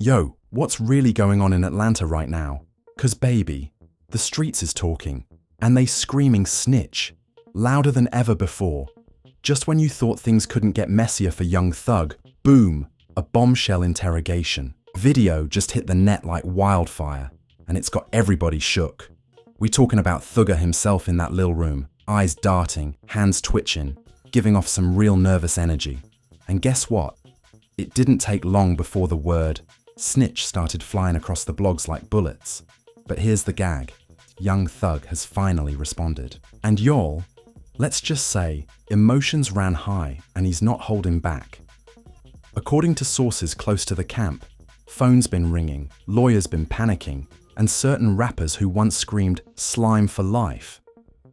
Yo, what's really going on in Atlanta right now? 'Cause baby, the streets is talking, and they screaming snitch, louder than ever before. Just when you thought things couldn't get messier for young Thug, boom, a bombshell interrogation. Video just hit the net like wildfire, and it's got everybody shook. We talking about Thugger himself in that lil room, eyes darting, hands twitching, giving off some real nervous energy. And guess what? It didn't take long before the word snitch started flying across the blogs like bullets. But here's the gag. Young Thug has finally responded. And y'all, let's just say, emotions ran high and he's not holding back. According to sources close to the camp, phones been ringing, lawyers been panicking, and certain rappers who once screamed slime for life,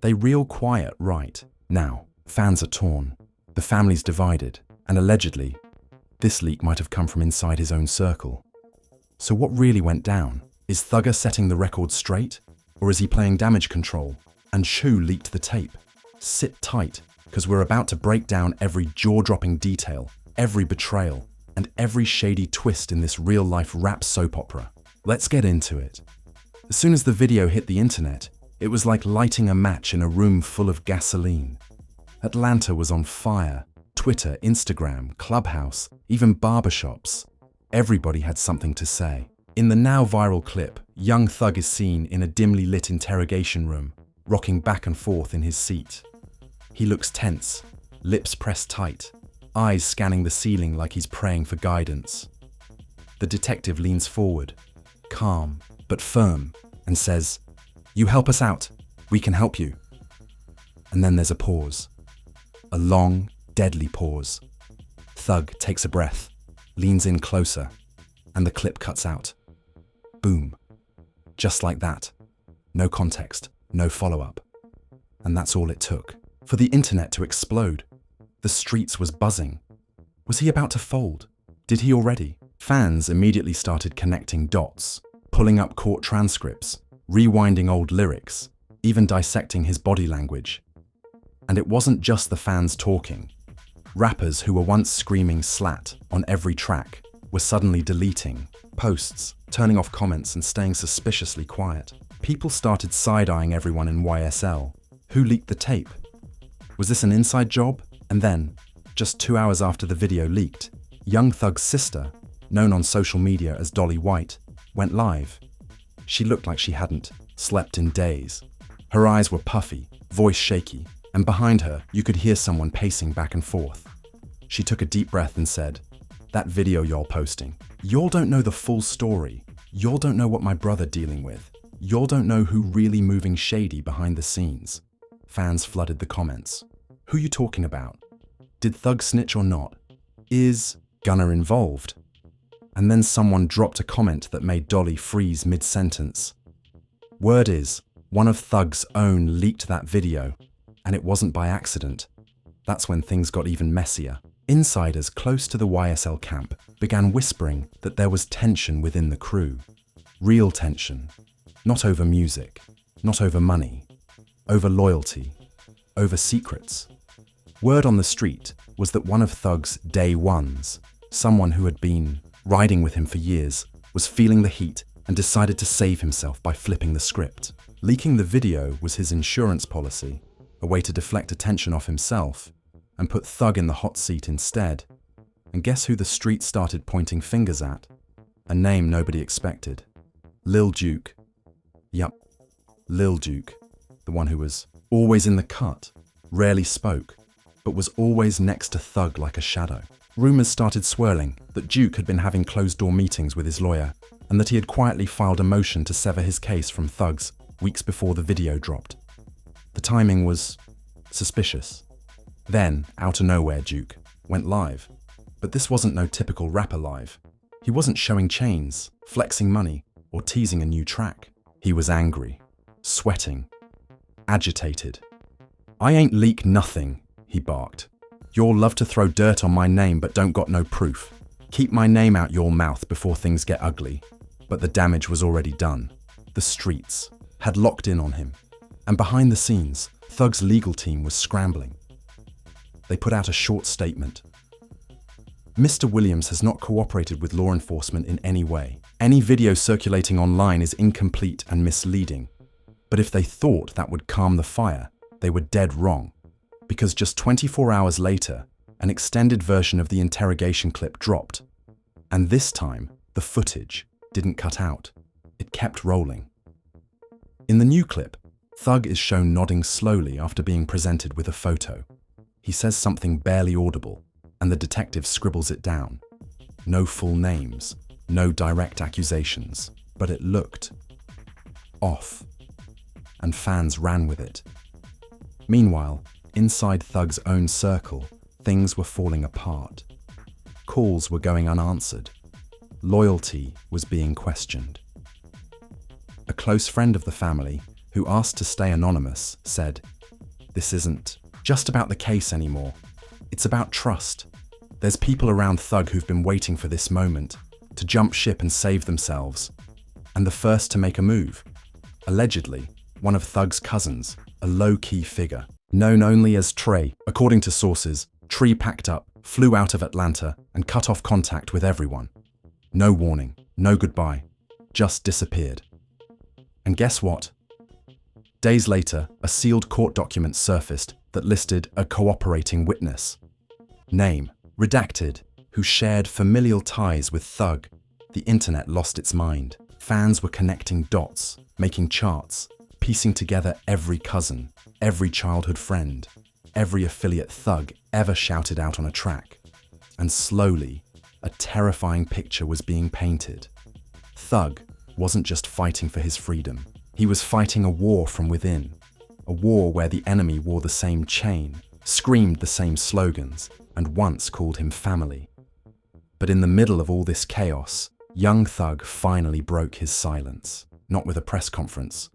they real quiet right now. Fans are torn, the family's divided, and allegedly, this leak might have come from inside his own circle. So what really went down? Is Thugger setting the record straight? Or is he playing damage control? And who leaked the tape? Sit tight, because we're about to break down every jaw-dropping detail, every betrayal, and every shady twist in this real-life rap soap opera. Let's get into it. As soon as the video hit the internet, it was like lighting a match in a room full of gasoline. Atlanta was on fire. Twitter, Instagram, Clubhouse, even barbershops. Everybody had something to say. In the now viral clip, young Thug is seen in a dimly lit interrogation room, rocking back and forth in his seat. He looks tense, lips pressed tight, eyes scanning the ceiling like he's praying for guidance. The detective leans forward, calm but firm, and says, "You help us out, we can help you." And then there's a pause. A long, deadly pause. Thug takes a breath, leans in closer, and the clip cuts out. Boom. Just like that. No context, no follow-up. And that's all it took. For the internet to explode. The streets was buzzing. Was he about to fold? Did he already? Fans immediately started connecting dots, pulling up court transcripts, rewinding old lyrics, even dissecting his body language. And it wasn't just the fans talking. Rappers who were once screaming slat on every track were suddenly deleting posts, turning off comments and staying suspiciously quiet. People started side-eyeing everyone in YSL. Who leaked the tape? Was this an inside job? And then, just 2 hours after the video leaked, young Thug's sister, known on social media as Dolly White, went live. She looked like she hadn't slept in days. Her eyes were puffy, voice shaky, and behind her you could hear someone pacing back and forth. She took a deep breath and said, "That video y'all posting, y'all don't know the full story. Y'all don't know what my brother dealing with. Y'all don't know who really moving shady behind the scenes." Fans flooded the comments. Who you talking about? Did Thug snitch or not? Is Gunner involved? And then someone dropped a comment that made Dolly freeze mid-sentence. Word is, one of Thug's own leaked that video, and it wasn't by accident. That's when things got even messier. Insiders close to the YSL camp began whispering that there was tension within the crew. Real tension. Not over music, not over money, over loyalty, over secrets. Word on the street was that one of Thug's day ones, someone who had been riding with him for years, was feeling the heat and decided to save himself by flipping the script. Leaking the video was his insurance policy, a way to deflect attention off himself and put Thug in the hot seat instead. And guess who the street started pointing fingers at? A name nobody expected. Lil Duke. Yup, Lil Duke, the one who was always in the cut, rarely spoke, but was always next to Thug like a shadow. Rumors started swirling that Duke had been having closed-door meetings with his lawyer and that he had quietly filed a motion to sever his case from Thug's weeks before the video dropped. The timing was suspicious. Then, out of nowhere, Duke went live. But this wasn't no typical rapper live. He wasn't showing chains, flexing money, or teasing a new track. He was angry, sweating, agitated. "I ain't leak nothing," he barked. "Y'all love to throw dirt on my name but don't got no proof. Keep my name out your mouth before things get ugly." But the damage was already done. The streets had locked in on him. And behind the scenes, Thug's legal team was scrambling. They put out a short statement. Mr. Williams has not cooperated with law enforcement in any way. Any video circulating online is incomplete and misleading. But if they thought that would calm the fire, they were dead wrong. Because just 24 hours later, an extended version of the interrogation clip dropped. And this time, the footage didn't cut out. It kept rolling. In the new clip, Thug is shown nodding slowly after being presented with a photo. He says something barely audible, and the detective scribbles it down. No full names, no direct accusations, but it looked off. And fans ran with it. Meanwhile, inside Thug's own circle, things were falling apart. Calls were going unanswered. Loyalty was being questioned. A close friend of the family, who asked to stay anonymous, said, "This isn't just about the case anymore. It's about trust. There's people around Thug who've been waiting for this moment, to jump ship and save themselves. And the first to make a move, allegedly, one of Thug's cousins, a low-key figure, known only as Trey. According to sources, Trey packed up, flew out of Atlanta, and cut off contact with everyone. No warning, no goodbye, just disappeared. And guess what? Days later, a sealed court document surfaced that listed a cooperating witness. Name, redacted, who shared familial ties with Thug. The internet lost its mind. Fans were connecting dots, making charts, piecing together every cousin, every childhood friend, every affiliate Thug ever shouted out on a track. And slowly, a terrifying picture was being painted. Thug wasn't just fighting for his freedom. He was fighting a war from within. A war where the enemy wore the same chain, screamed the same slogans, and once called him family. But in the middle of all this chaos, young Thug finally broke his silence. Not with a press conference,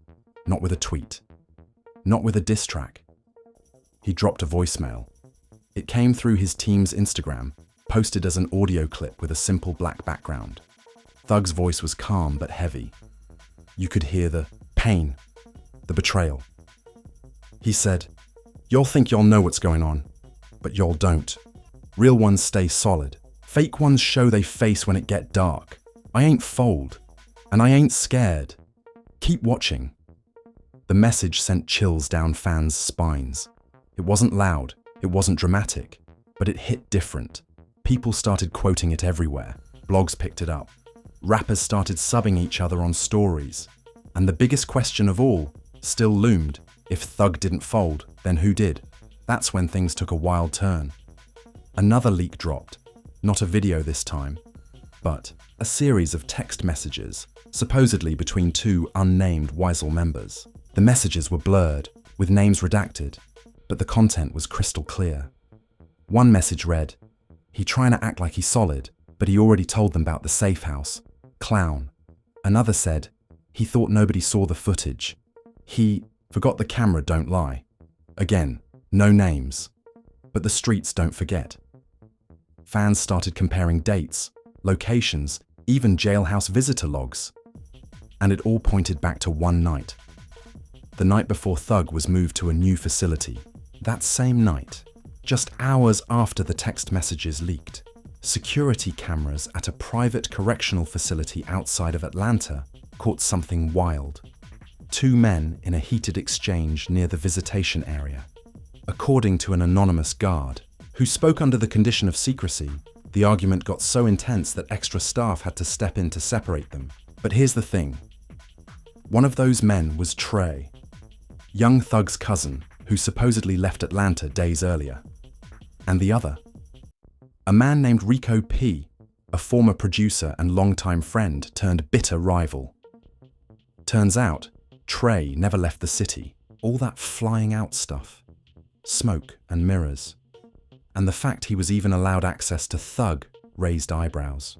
not with a tweet, not with a diss track. He dropped a voicemail. It came through his team's Instagram, posted as an audio clip with a simple black background. Thug's voice was calm but heavy. You could hear the pain, the betrayal. He said, "Y'all think y'all know what's going on, but y'all don't. Real ones stay solid. Fake ones show they face when it get dark. I ain't fold, and I ain't scared. Keep watching." The message sent chills down fans' spines. It wasn't loud, it wasn't dramatic, but it hit different. People started quoting it everywhere. Blogs picked it up. Rappers started subbing each other on stories. And the biggest question of all still loomed. If Thug didn't fold, then who did? That's when things took a wild turn. Another leak dropped. Not a video this time, but a series of text messages, supposedly between two unnamed Weisel members. The messages were blurred, with names redacted, but the content was crystal clear. One message read, "He trying to act like he's solid, but he already told them about the safe house. Clown." Another said, "He thought nobody saw the footage. He forgot the camera, don't lie." Again, no names. But the streets don't forget. Fans started comparing dates, locations, even jailhouse visitor logs. And it all pointed back to one night. The night before Thug was moved to a new facility. That same night, just hours after the text messages leaked, security cameras at a private correctional facility outside of Atlanta caught something wild. Two men in a heated exchange near the visitation area. According to an anonymous guard, who spoke under the condition of secrecy, the argument got so intense that extra staff had to step in to separate them. But here's the thing. One of those men was Trey, young Thug's cousin, who supposedly left Atlanta days earlier. And the other, a man named Rico P, a former producer and longtime friend turned bitter rival. Turns out, Trey never left the city. All that flying out stuff, smoke and mirrors. And the fact he was even allowed access to Thug raised eyebrows.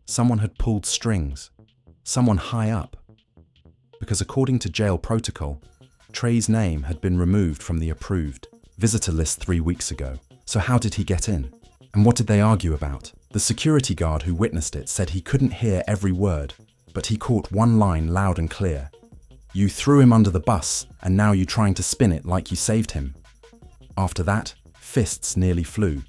Someone had pulled strings, someone high up. Because according to jail protocol, Trey's name had been removed from the approved visitor list 3 weeks ago. So how did he get in? And what did they argue about? The security guard who witnessed it said he couldn't hear every word, but he caught one line loud and clear. "You threw him under the bus, and now you're trying to spin it like you saved him." After that, fists nearly flew.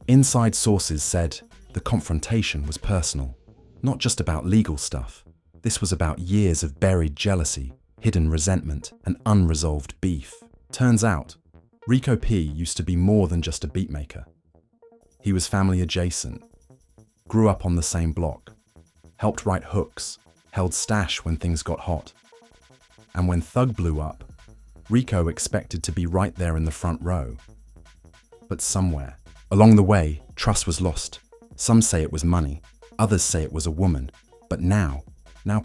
Inside sources said the confrontation was personal, not just about legal stuff. This was about years of buried jealousy, hidden resentment, and unresolved beef. Turns out, Rico P used to be more than just a beatmaker. He was family adjacent, grew up on the same block, helped write hooks, held stash when things got hot. And when Thug blew up, Rico expected to be right there in the front row. But somewhere, along the way, trust was lost. Some say it was money, others say it was a woman. But now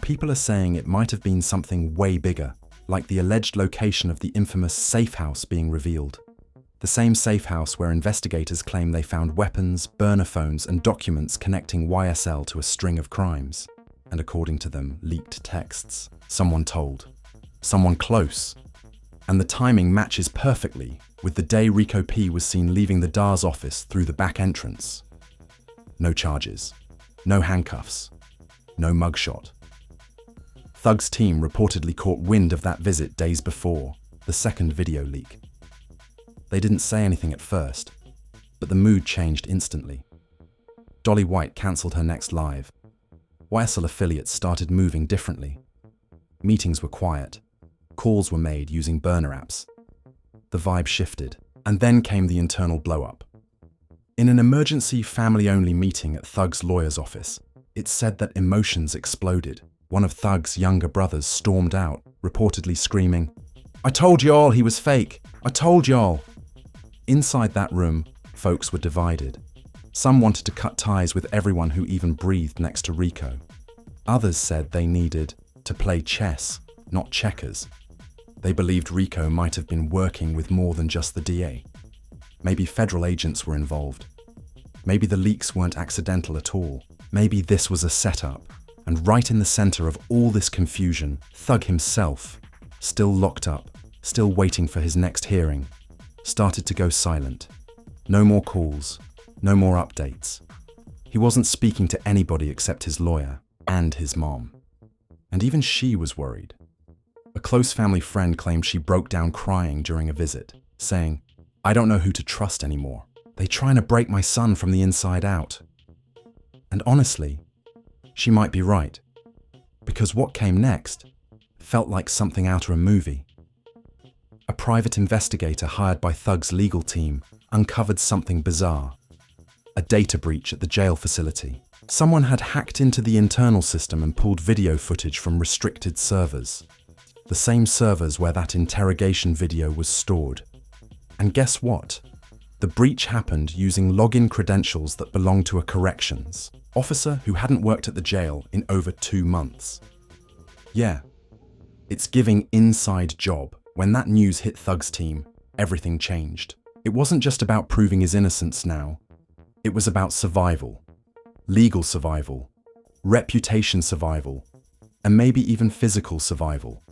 people are saying it might have been something way bigger, like the alleged location of the infamous safe house being revealed. The same safe house where investigators claim they found weapons, burner phones, and documents connecting YSL to a string of crimes. And according to them, leaked texts. Someone told. Someone close. And the timing matches perfectly with the day Rico P was seen leaving the DA's office through the back entrance. No charges. No handcuffs. No mugshot. Thug's team reportedly caught wind of that visit days before, the second video leak. They didn't say anything at first, but the mood changed instantly. Dolly White cancelled her next live. YSL affiliates started moving differently. Meetings were quiet. Calls were made using burner apps. The vibe shifted, and then came the internal blow-up. In an emergency family-only meeting at Thug's lawyer's office, it said that emotions exploded. One of Thug's younger brothers stormed out, reportedly screaming, "I told y'all he was fake! I told y'all!" Inside that room, folks were divided. Some wanted to cut ties with everyone who even breathed next to Rico. Others said they needed to play chess, not checkers. They believed Rico might have been working with more than just the DA. Maybe federal agents were involved. Maybe the leaks weren't accidental at all. Maybe this was a setup. And right in the center of all this confusion, Thug himself, still locked up, still waiting for his next hearing, started to go silent. No more calls, no more updates. He wasn't speaking to anybody except his lawyer and his mom. And even she was worried. A close family friend claimed she broke down crying during a visit, saying, "I don't know who to trust anymore. They're trying to break my son from the inside out." And honestly, she might be right, because what came next felt like something out of a movie. A private investigator hired by Thug's legal team uncovered something bizarre. A data breach at the jail facility. Someone had hacked into the internal system and pulled video footage from restricted servers. The same servers where that interrogation video was stored. And guess what? The breach happened using login credentials that belonged to a corrections officer who hadn't worked at the jail in over 2 months. Yeah, it's giving inside job. When that news hit Thug's team, everything changed. It wasn't just about proving his innocence now. It was about survival. Legal survival. Reputation survival. And maybe even physical survival.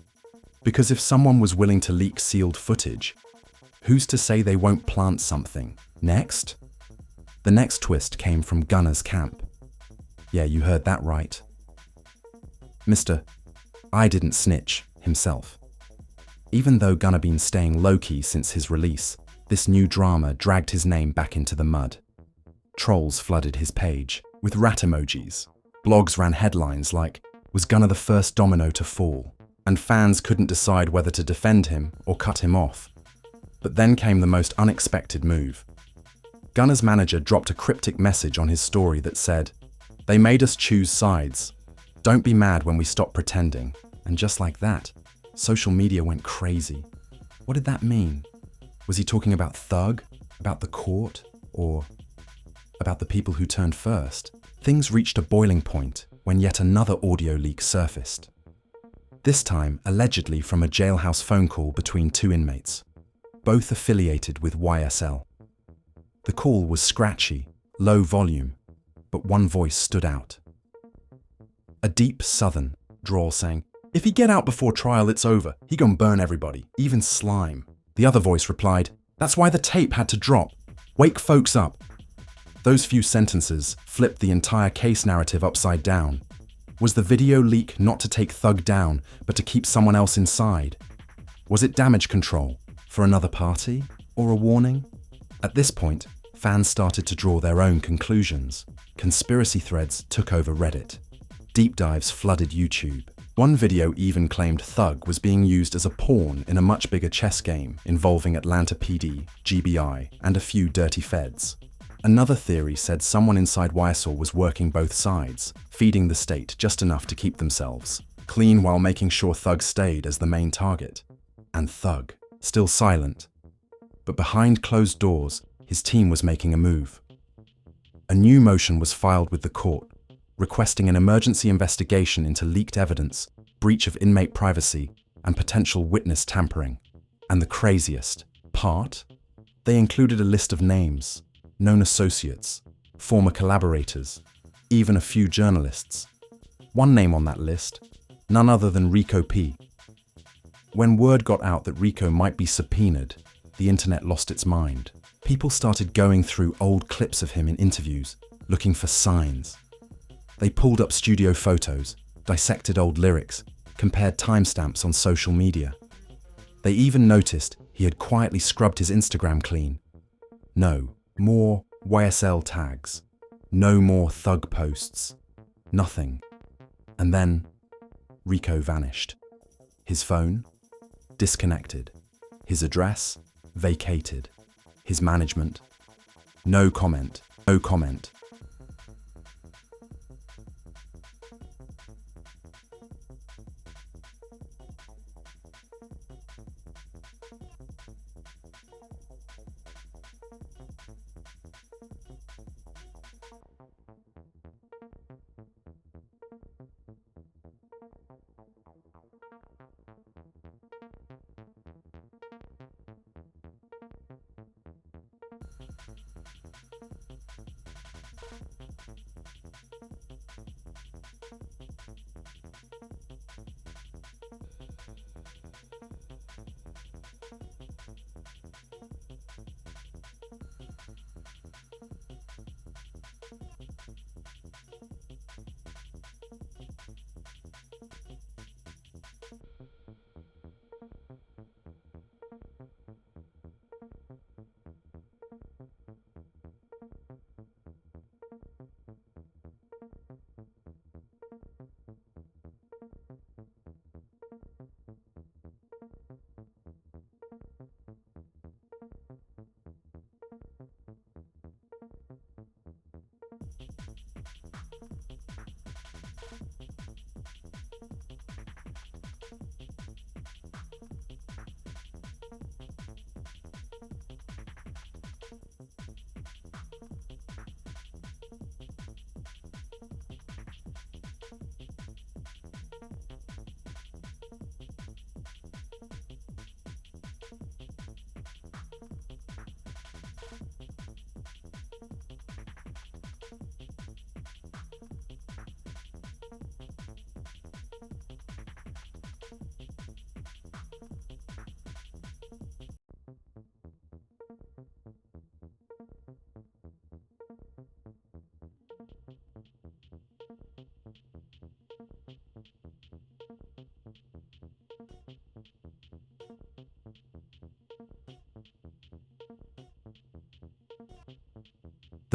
Because if someone was willing to leak sealed footage, who's to say they won't plant something next? The next twist came from Gunner's camp. Yeah, you heard that right. Mr. I didn't snitch himself. Even though Gunner been staying low-key since his release, this new drama dragged his name back into the mud. Trolls flooded his page with rat emojis. Blogs ran headlines like, "Was Gunner the first domino to fall?" And fans couldn't decide whether to defend him or cut him off. But then came the most unexpected move. Gunner's manager dropped a cryptic message on his story that said, "They made us choose sides. Don't be mad when we stop pretending." And just like that, social media went crazy. What did that mean? Was he talking about Thug? About the court? Or about the people who turned first? Things reached a boiling point when yet another audio leak surfaced. This time, allegedly from a jailhouse phone call between 2 inmates, both affiliated with YSL. The call was scratchy, low volume, but one voice stood out. A deep southern drawl saying, "If he get out before trial, it's over. He gon' burn everybody, even Slime." The other voice replied, "That's why the tape had to drop. Wake folks up." Those few sentences flipped the entire case narrative upside down. Was the video leak not to take Thug down, but to keep someone else inside? Was it damage control for another party, or a warning? At this point, Fans started to draw their own conclusions. Conspiracy threads took over Reddit. Deep dives flooded YouTube. One video even claimed Thug was being used as a pawn in a much bigger chess game involving Atlanta PD, GBI, and a few dirty feds. Another theory said someone inside YSL was working both sides, feeding the state just enough to keep themselves clean while making sure Thug stayed as the main target. And Thug, still silent. But behind closed doors, his team was making a move. A new motion was filed with the court, requesting an emergency investigation into leaked evidence, breach of inmate privacy, and potential witness tampering. And the craziest part? They included a list of names, known associates, former collaborators, even a few journalists. One name on that list, none other than Rico P. When word got out that Rico might be subpoenaed, the internet lost its mind. People started going through old clips of him in interviews, looking for signs. They pulled up studio photos, dissected old lyrics, compared timestamps on social media. They even noticed he had quietly scrubbed his Instagram clean. No more YSL tags. No more Thug posts. Nothing. And then, Rico vanished. His phone? Disconnected. His address? Vacated. His management? No comment. No comment.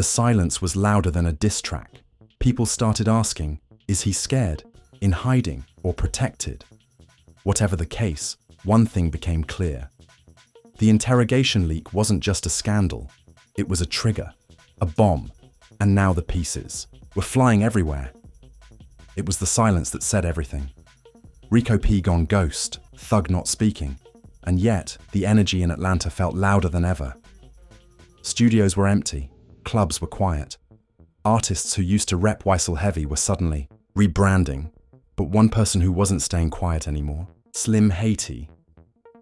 The silence was louder than a diss track. People started asking, is he scared, in hiding, or protected? Whatever the case, one thing became clear. The interrogation leak wasn't just a scandal. It was a trigger, a bomb, and now the pieces were flying everywhere. It was the silence that said everything. Rico P gone ghost, Thug not speaking, and yet the energy in Atlanta felt louder than ever. Studios were empty. Clubs were quiet. Artists who used to rep YSL heavy were suddenly rebranding, but one person who wasn't staying quiet anymore, Slim Haiti,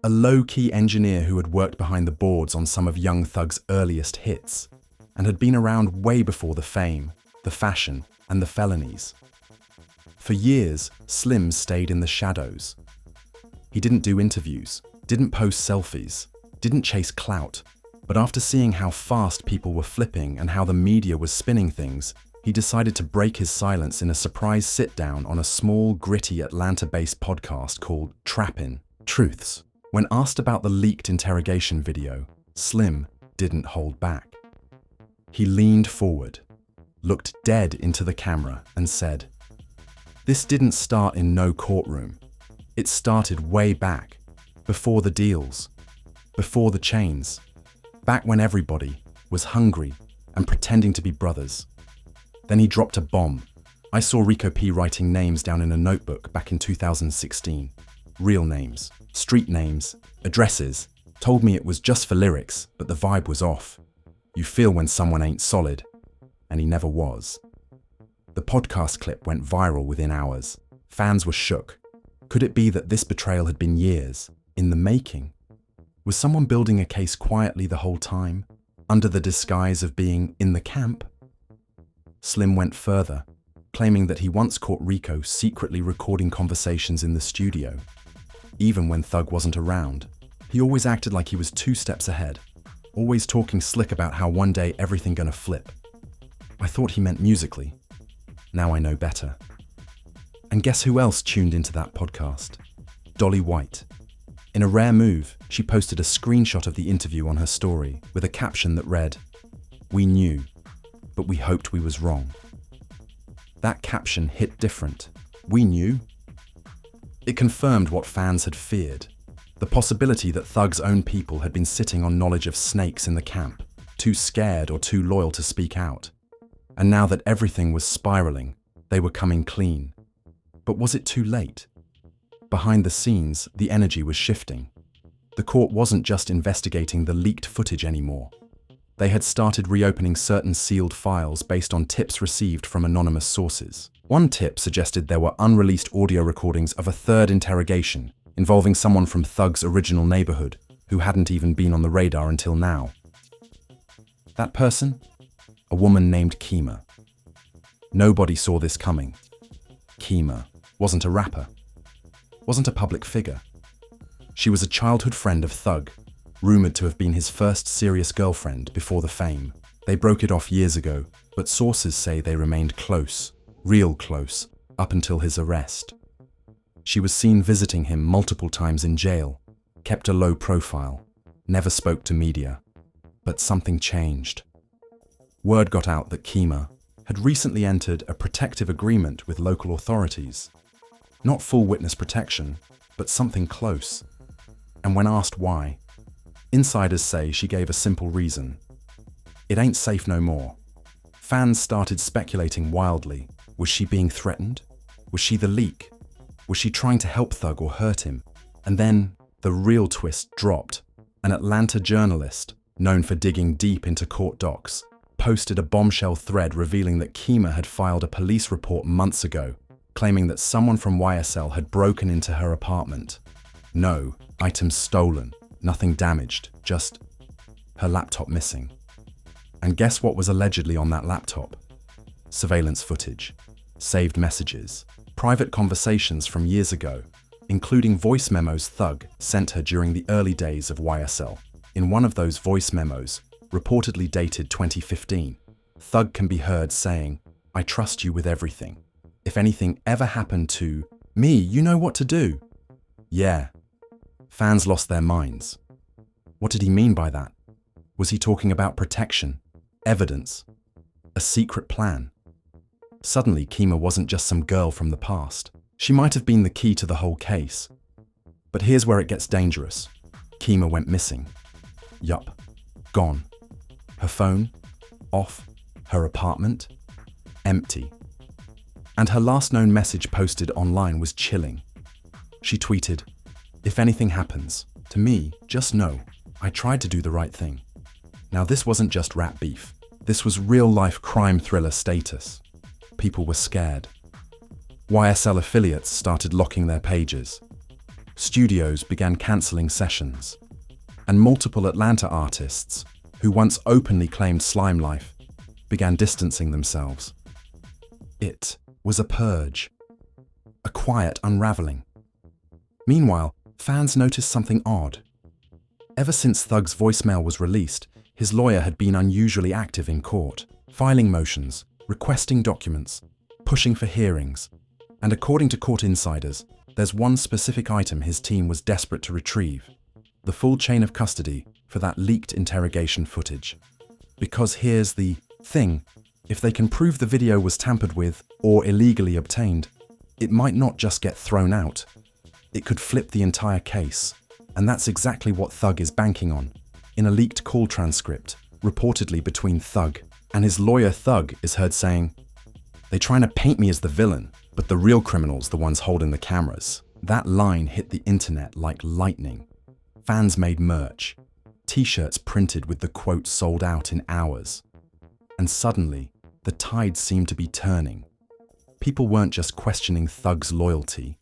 a low-key engineer who had worked behind the boards on some of Young Thug's earliest hits, and had been around way before the fame, the fashion, and the felonies. For years, Slim stayed in the shadows. He didn't do interviews, didn't post selfies, didn't chase clout, but after seeing how fast people were flipping and how the media was spinning things, he decided to break his silence in a surprise sit-down on a small, gritty Atlanta-based podcast called Trappin' Truths. When asked about the leaked interrogation video, Slim didn't hold back. He leaned forward, looked dead into the camera, and said, "This didn't start in no courtroom. It started way back, before the deals, before the chains, back when everybody was hungry and pretending to be brothers." Then he dropped a bomb. "I saw Rico P writing names down in a notebook back in 2016. Real names, street names, addresses. Told me it was just for lyrics, but the vibe was off. You feel when someone ain't solid." And he never was. The podcast clip went viral within hours. Fans were shook. Could it be that this betrayal had been years in the making? Was someone building a case quietly the whole time, under the disguise of being in the camp? Slim went further, claiming that he once caught Rico secretly recording conversations in the studio. Even when Thug wasn't around, he always acted like he was 2 steps ahead, always talking slick about how one day everything gonna flip. I thought he meant musically. Now I know better. And guess who else tuned into that podcast? Dolly White. In a rare move, she posted a screenshot of the interview on her story with a caption that read, "We knew, but we hoped we was wrong." That caption hit different. We knew? It confirmed what fans had feared. The possibility that Thug's own people had been sitting on knowledge of snakes in the camp, too scared or too loyal to speak out. And now that everything was spiraling, they were coming clean. But was it too late? Behind the scenes, the energy was shifting. The court wasn't just investigating the leaked footage anymore. They had started reopening certain sealed files based on tips received from anonymous sources. One tip suggested there were unreleased audio recordings of a third interrogation involving someone from Thug's original neighborhood who hadn't even been on the radar until now. That person? A woman named Kima. Nobody saw this coming. Kima wasn't a rapper, wasn't a public figure. She was a childhood friend of Thug, rumored to have been his first serious girlfriend before the fame. They broke it off years ago, but sources say they remained close, real close, up until his arrest. She was seen visiting him multiple times in jail, kept a low profile, never spoke to media. But something changed. Word got out that Kima had recently entered a protective agreement with local authorities. Not full witness protection, but something close. And when asked why, insiders say she gave a simple reason. It ain't safe no more. Fans started speculating wildly. Was she being threatened? Was she the leak? Was she trying to help Thug or hurt him? And then the real twist dropped. An Atlanta journalist, known for digging deep into court docs, posted a bombshell thread revealing that Kima had filed a police report months ago, claiming that someone from YSL had broken into her apartment. No, items stolen, nothing damaged, just her laptop missing. And guess what was allegedly on that laptop? Surveillance footage, saved messages, private conversations from years ago, including voice memos Thug sent her during the early days of YSL. In one of those voice memos, reportedly dated 2015, Thug can be heard saying, "I trust you with everything. If anything ever happened to me, you know what to do." Yeah. Fans lost their minds. What did he mean by that? Was he talking about protection, evidence, a secret plan? Suddenly, Kima wasn't just some girl from the past. She might have been the key to the whole case. But here's where it gets dangerous. Kima went missing. Yup, gone. Her phone, off. Her apartment, empty. And her last known message posted online was chilling. She tweeted, "If anything happens, to me, just know, I tried to do the right thing." Now this wasn't just rap beef. This was real-life crime thriller status. People were scared. YSL affiliates started locking their pages. Studios began cancelling sessions. And multiple Atlanta artists, who once openly claimed slime life, began distancing themselves. It was a purge. A quiet unraveling. Meanwhile, fans noticed something odd. Ever since Thug's voicemail was released, his lawyer had been unusually active in court, filing motions, requesting documents, pushing for hearings. And according to court insiders, there's one specific item his team was desperate to retrieve: the full chain of custody for that leaked interrogation footage. Because here's the thing. If they can prove the video was tampered with or illegally obtained, it might not just get thrown out. It could flip the entire case. And that's exactly what Thug is banking on. In a leaked call transcript, reportedly between Thug and his lawyer, Thug is heard saying, "They trying to paint me as the villain, but the real criminal's the ones holding the cameras." That line hit the internet like lightning. Fans made merch, t-shirts printed with the quote sold out in hours. And suddenly, the tide seemed to be turning. People weren't just questioning Thug's loyalty.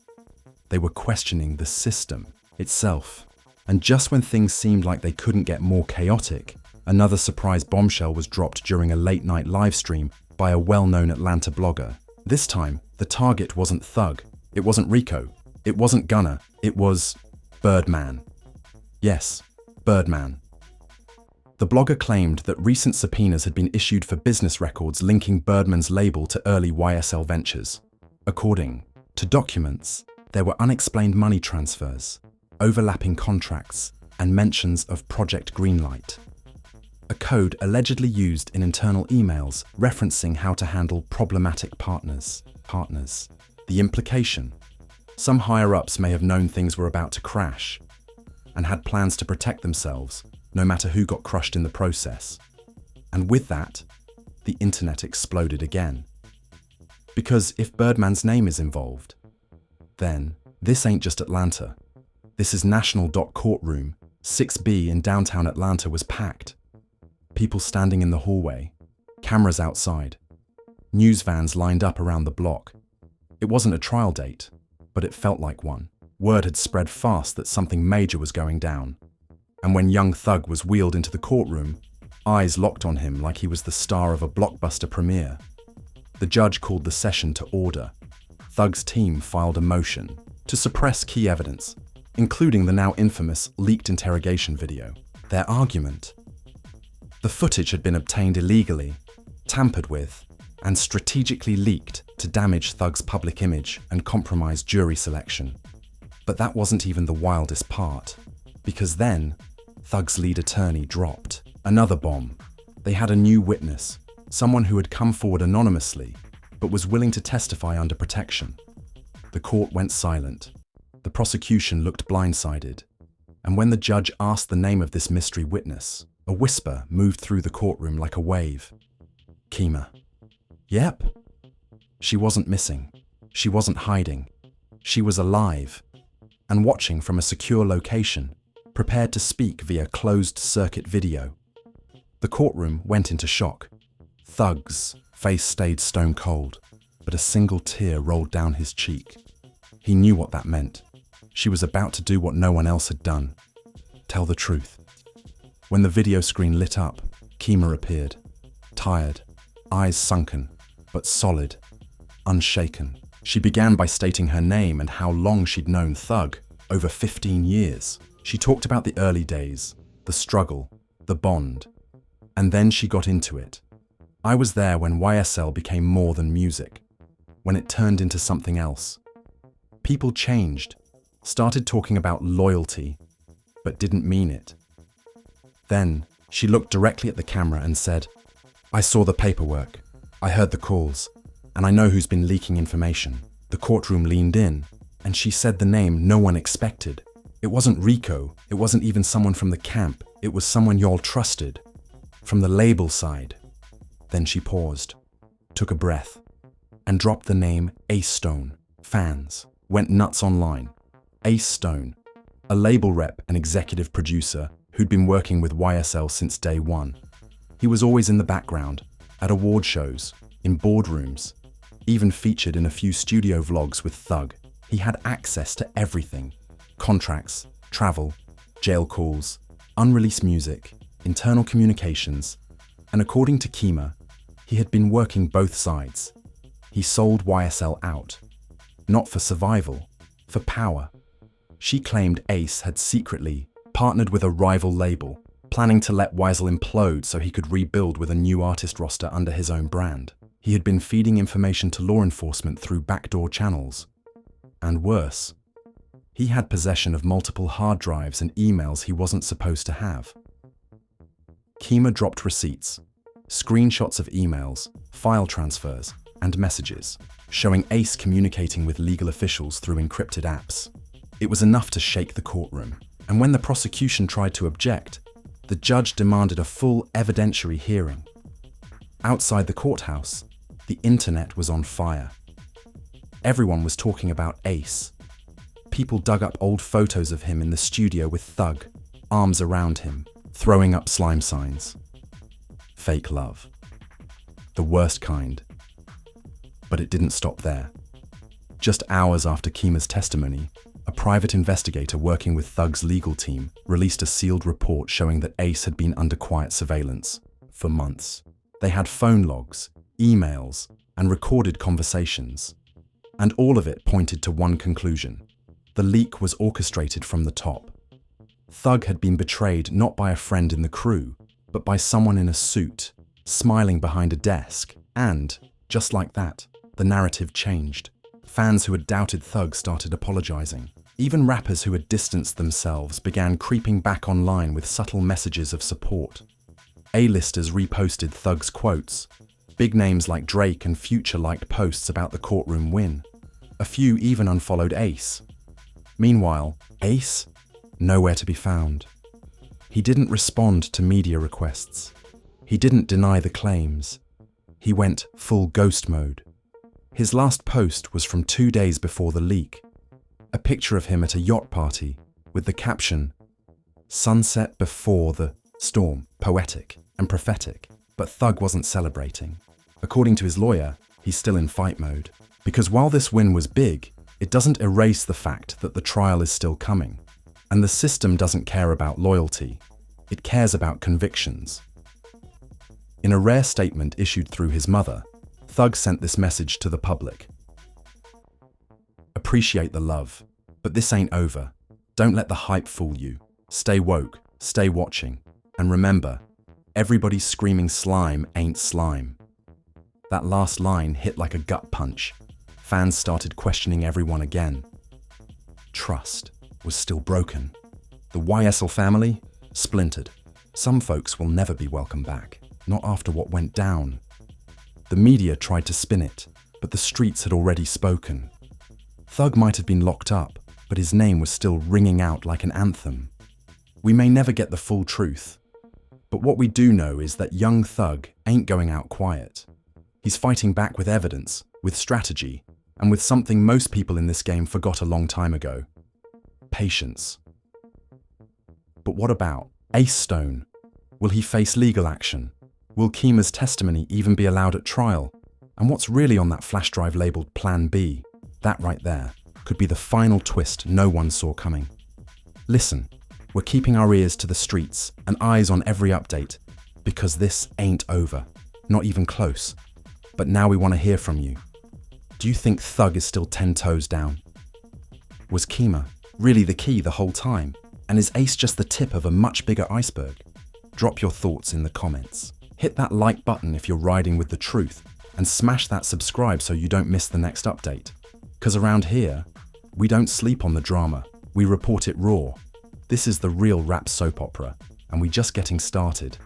They were questioning the system itself. And just when things seemed like they couldn't get more chaotic, another surprise bombshell was dropped during a late-night live stream by a well-known Atlanta blogger. This time, the target wasn't Thug, it wasn't Rico, it wasn't Gunner, it was Birdman. Yes, Birdman. The blogger claimed that recent subpoenas had been issued for business records linking Birdman's label to early YSL ventures. According to documents, there were unexplained money transfers, overlapping contracts, and mentions of Project Greenlight, a code allegedly used in internal emails referencing how to handle problematic partners. The implication: some higher-ups may have known things were about to crash and had plans to protect themselves, no matter who got crushed in the process. And with that, the internet exploded again. Because if Birdman's name is involved, then this ain't just Atlanta. This is national. Courtroom 6B in downtown Atlanta was packed. People standing in the hallway, cameras outside, news vans lined up around the block. It wasn't a trial date, but it felt like one. Word had spread fast that something major was going down. And when young Thug was wheeled into the courtroom, eyes locked on him like he was the star of a blockbuster premiere. The judge called the session to order. Thug's team filed a motion to suppress key evidence, including the now infamous leaked interrogation video. Their argument: the footage had been obtained illegally, tampered with, and strategically leaked to damage Thug's public image and compromise jury selection. But that wasn't even the wildest part, because then Thug's lead attorney dropped another bomb. They had a new witness, someone who had come forward anonymously, but was willing to testify under protection. The court went silent. The prosecution looked blindsided. And when the judge asked the name of this mystery witness, a whisper moved through the courtroom like a wave. Kima. Yep. She wasn't missing. She wasn't hiding. She was alive and watching from a secure location, prepared to speak via closed-circuit video. The courtroom went into shock. Thug's face stayed stone cold, but a single tear rolled down his cheek. He knew what that meant. She was about to do what no one else had done. Tell the truth. When the video screen lit up, Kima appeared, tired, eyes sunken, but solid, unshaken. She began by stating her name and how long she'd known Thug, over 15 years. She talked about the early days, the struggle, the bond, and then she got into it. I was there when YSL became more than music, when it turned into something else. People changed, started talking about loyalty, but didn't mean it. Then, she looked directly at the camera and said, "I saw the paperwork, I heard the calls, and I know who's been leaking information." The courtroom leaned in, and she said the name no one expected. It wasn't Rico, it wasn't even someone from the camp, it was someone y'all trusted, from the label side. Then she paused, took a breath, and dropped the name Ace Stone. Fans went nuts online. Ace Stone, a label rep and executive producer who'd been working with YSL since day one. He was always in the background, at award shows, in boardrooms, even featured in a few studio vlogs with Thug. He had access to everything: contracts, travel, jail calls, unreleased music, internal communications, and according to Kima, he had been working both sides. He sold YSL out, not for survival, for power. She claimed Ace had secretly partnered with a rival label, planning to let YSL implode so he could rebuild with a new artist roster under his own brand. He had been feeding information to law enforcement through backdoor channels. And worse, he had possession of multiple hard drives and emails he wasn't supposed to have. Kima dropped receipts, screenshots of emails, file transfers, and messages, showing Ace communicating with legal officials through encrypted apps. It was enough to shake the courtroom, and when the prosecution tried to object, the judge demanded a full evidentiary hearing. Outside the courthouse, the internet was on fire. Everyone was talking about Ace. People dug up old photos of him in the studio with Thug, arms around him, throwing up slime signs. Fake love. The worst kind. But it didn't stop there. Just hours after Kima's testimony, a private investigator working with Thug's legal team released a sealed report showing that Ace had been under quiet surveillance for months. They had phone logs, emails, and recorded conversations. And all of it pointed to one conclusion. The leak was orchestrated from the top. Thug had been betrayed not by a friend in the crew, but by someone in a suit, smiling behind a desk. And, just like that, the narrative changed. Fans who had doubted Thug started apologizing. Even rappers who had distanced themselves began creeping back online with subtle messages of support. A-listers reposted Thug's quotes. Big names like Drake and Future liked posts about the courtroom win. A few even unfollowed Ace. Meanwhile, Ace? Nowhere to be found. He didn't respond to media requests. He didn't deny the claims. He went full ghost mode. His last post was from 2 days before the leak. A picture of him at a yacht party with the caption, "Sunset before the storm, poetic and prophetic." But Thug wasn't celebrating. According to his lawyer, he's still in fight mode. Because while this win was big, it doesn't erase the fact that the trial is still coming. And the system doesn't care about loyalty. It cares about convictions. In a rare statement issued through his mother, Thug sent this message to the public. Appreciate the love, but this ain't over. Don't let the hype fool you. Stay woke, stay watching, and remember, everybody's screaming slime ain't slime. That last line hit like a gut punch. Fans started questioning everyone again. Trust was still broken. The YSL family? Splintered. Some folks will never be welcome back, not after what went down. The media tried to spin it, but the streets had already spoken. Thug might have been locked up, but his name was still ringing out like an anthem. We may never get the full truth, but what we do know is that young Thug ain't going out quiet. He's fighting back with evidence, with strategy, and with something most people in this game forgot a long time ago. Patience. But what about Ace Stone? Will he face legal action? Will Kima's testimony even be allowed at trial? And what's really on that flash drive labeled Plan B? That right there could be the final twist no one saw coming. Listen, we're keeping our ears to the streets and eyes on every update, because this ain't over, not even close. But now we want to hear from you. Do you think Thug is still 10 toes down? Was Kima really the key the whole time? And is Ace just the tip of a much bigger iceberg? Drop your thoughts in the comments. Hit that like button if you're riding with the truth, and smash that subscribe so you don't miss the next update. 'Cause around here, we don't sleep on the drama, we report it raw. This is the real rap soap opera, and we're just getting started.